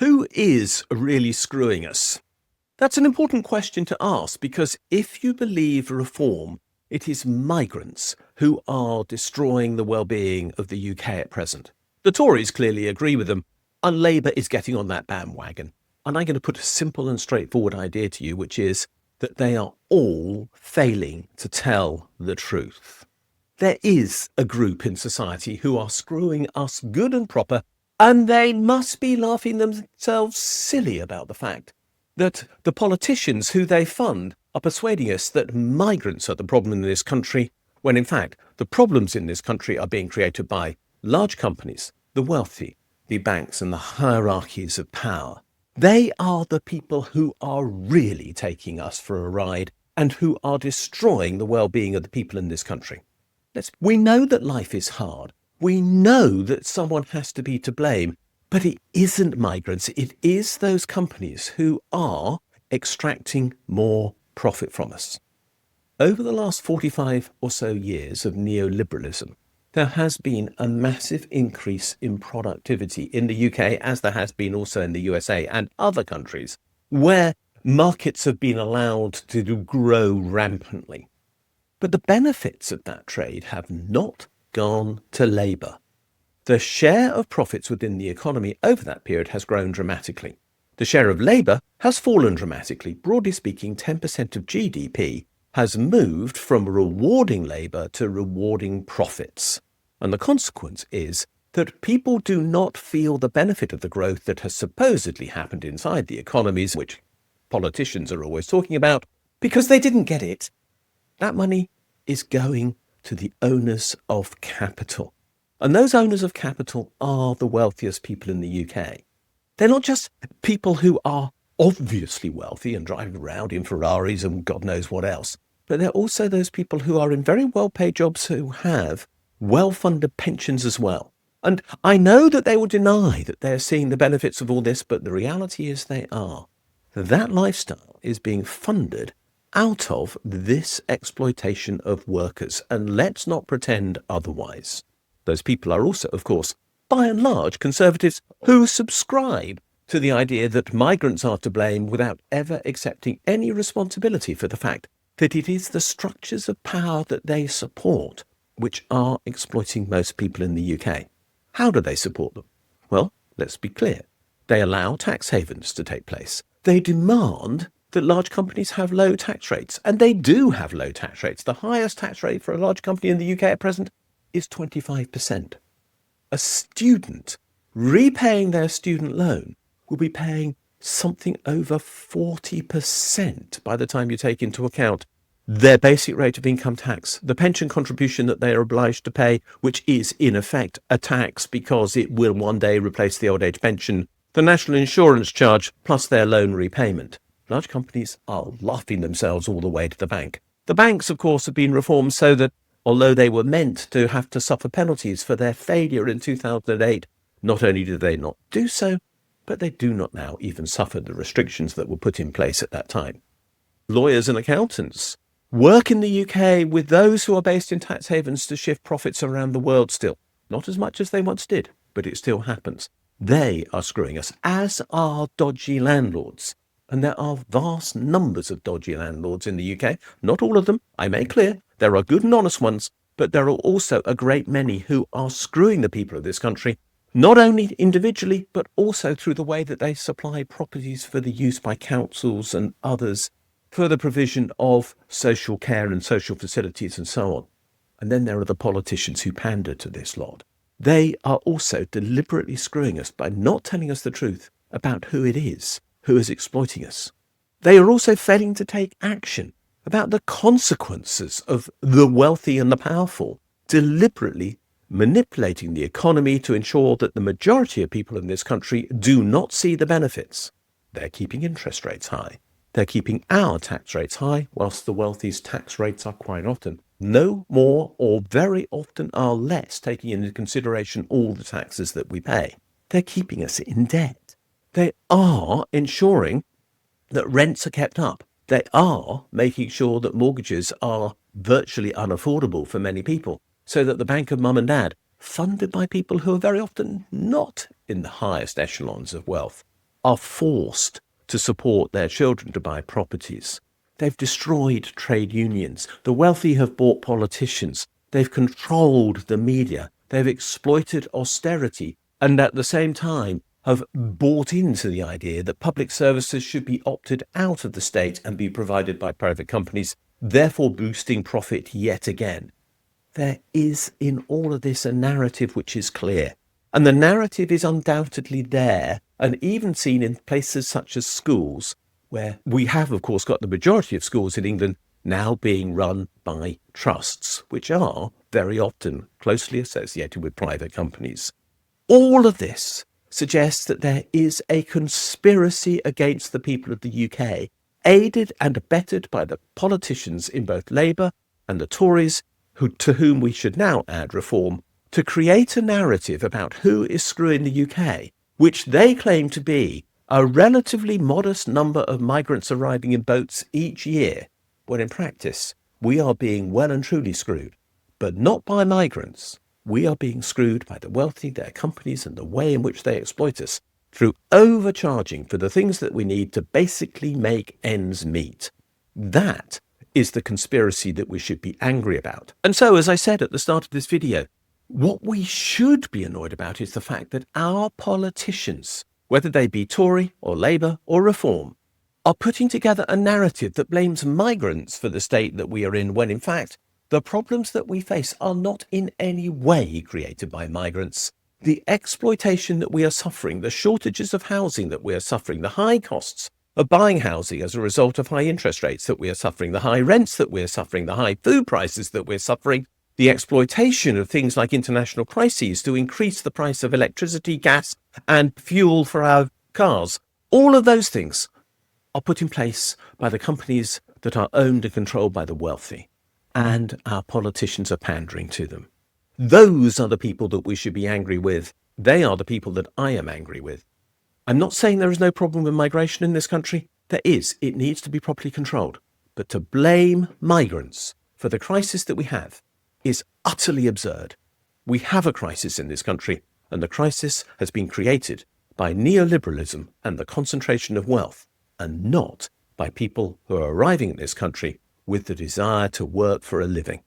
Who is really screwing us? That's an important question to ask, because if you believe reform, it is migrants who are destroying the well-being of the UK at present. The Tories clearly agree with them, and Labour is getting on that bandwagon. And I'm going to put a simple and straightforward idea to you, which is that they are all failing to tell the truth. There is a group in society who are screwing us good and proper, and they must be laughing themselves silly about the fact that the politicians who they fund are persuading us that migrants are the problem in this country, when in fact the problems in this country are being created by large companies, the wealthy, the banks and the hierarchies of power. They are the people who are really taking us for a ride and who are destroying the well-being of the people in this country. We know that life is hard. We know that someone has to be to blame, but it isn't migrants. It is those companies who are extracting more profit from us. Over the last 45 or so years of neoliberalism, there has been a massive increase in productivity in the UK, as there has been also in the USA and other countries, where markets have been allowed to grow rampantly. But the benefits of that trade have not gone to Labour. The share of profits within the economy over that period has grown dramatically. The share of Labour has fallen dramatically. Broadly speaking, 10% of GDP has moved from rewarding labour to rewarding profits. And the consequence is that people do not feel the benefit of the growth that has supposedly happened inside the economies, which politicians are always talking about, because they didn't get it. That money is going to the owners of capital. And those owners of capital are the wealthiest people in the UK. They're not just people who are obviously wealthy and driving around in Ferraris and God knows what else, but they're also those people who are in very well-paid jobs who have well-funded pensions as well. And I know that they will deny that they're seeing the benefits of all this, but the reality is they are. That lifestyle is being funded out of this exploitation of workers, and let's not pretend otherwise. Those people are also, of course, by and large, Conservatives who subscribe to the idea that migrants are to blame without ever accepting any responsibility for the fact that it is the structures of power that they support which are exploiting most people in the UK. How do they support them? Well, let's be clear. They allow tax havens to take place. They demand that large companies have low tax rates, and they do have low tax rates. The highest tax rate for a large company in the UK at present is 25%. A student repaying their student loan will be paying something over 40% by the time you take into account their basic rate of income tax, the pension contribution that they are obliged to pay, which is in effect a tax because it will one day replace the old age pension, the national insurance charge, plus their loan repayment. Large companies are laughing themselves all the way to the bank. The banks, of course, have been reformed so that although they were meant to have to suffer penalties for their failure in 2008, not only do they not do so, but they do not now even suffer the restrictions that were put in place at that time. Lawyers and accountants work in the UK with those who are based in tax havens to shift profits around the world still. Not as much as they once did, but it still happens. They are screwing us, as are dodgy landlords. And there are vast numbers of dodgy landlords in the UK. Not all of them, I make clear. There are good and honest ones, but there are also a great many who are screwing the people of this country, not only individually, but also through the way that they supply properties for the use by councils and others for the provision of social care and social facilities and so on. And then there are the politicians who pander to this lot. They are also deliberately screwing us by not telling us the truth about who it is who is exploiting us. They are also failing to take action about the consequences of the wealthy and the powerful deliberately manipulating the economy to ensure that the majority of people in this country do not see the benefits. They're keeping interest rates high. They're keeping our tax rates high, whilst the wealthy's tax rates are quite often no more or very often are less, taking into consideration all the taxes that we pay. They're keeping us in debt. They are ensuring that rents are kept up. They are making sure that mortgages are virtually unaffordable for many people, so that the bank of mum and dad, funded by people who are very often not in the highest echelons of wealth, are forced to support their children to buy properties. They've destroyed trade unions. The wealthy have bought politicians. They've controlled the media. They've exploited austerity, and at the same time have bought into the idea that public services should be opted out of the state and be provided by private companies, therefore boosting profit yet again. There is in all of this a narrative which is clear. And the narrative is undoubtedly there, and even seen in places such as schools, where we have, of course, got the majority of schools in England now being run by trusts, which are very often closely associated with private companies. All of this suggests that there is a conspiracy against the people of the UK, aided and abetted by the politicians in both Labour and the Tories, to whom we should now add reform, to create a narrative about who is screwing the UK, which they claim to be a relatively modest number of migrants arriving in boats each year, when in practice we are being well and truly screwed, but not by migrants. We are being screwed by the wealthy, their companies, and the way in which they exploit us through overcharging for the things that we need to basically make ends meet. That is the conspiracy that we should be angry about. And so, as I said at the start of this video, what we should be annoyed about is the fact that our politicians, whether they be Tory or Labour or Reform, are putting together a narrative that blames migrants for the state that we are in, when in fact the problems that we face are not in any way created by migrants. The exploitation that we are suffering, the shortages of housing that we are suffering, the high costs of buying housing as a result of high interest rates that we are suffering, the high rents that we are suffering, the high food prices that we're suffering, the exploitation of things like international crises to increase the price of electricity, gas, and fuel for our cars. All of those things are put in place by the companies that are owned and controlled by the wealthy, and our politicians are pandering to them. Those are the people that we should be angry with. They are the people that I am angry with. I'm not saying there is no problem with migration in this country. There is. It needs to be properly controlled. But to blame migrants for the crisis that we have is utterly absurd. We have a crisis in this country, and the crisis has been created by neoliberalism and the concentration of wealth, and not by people who are arriving in this country with the desire to work for a living.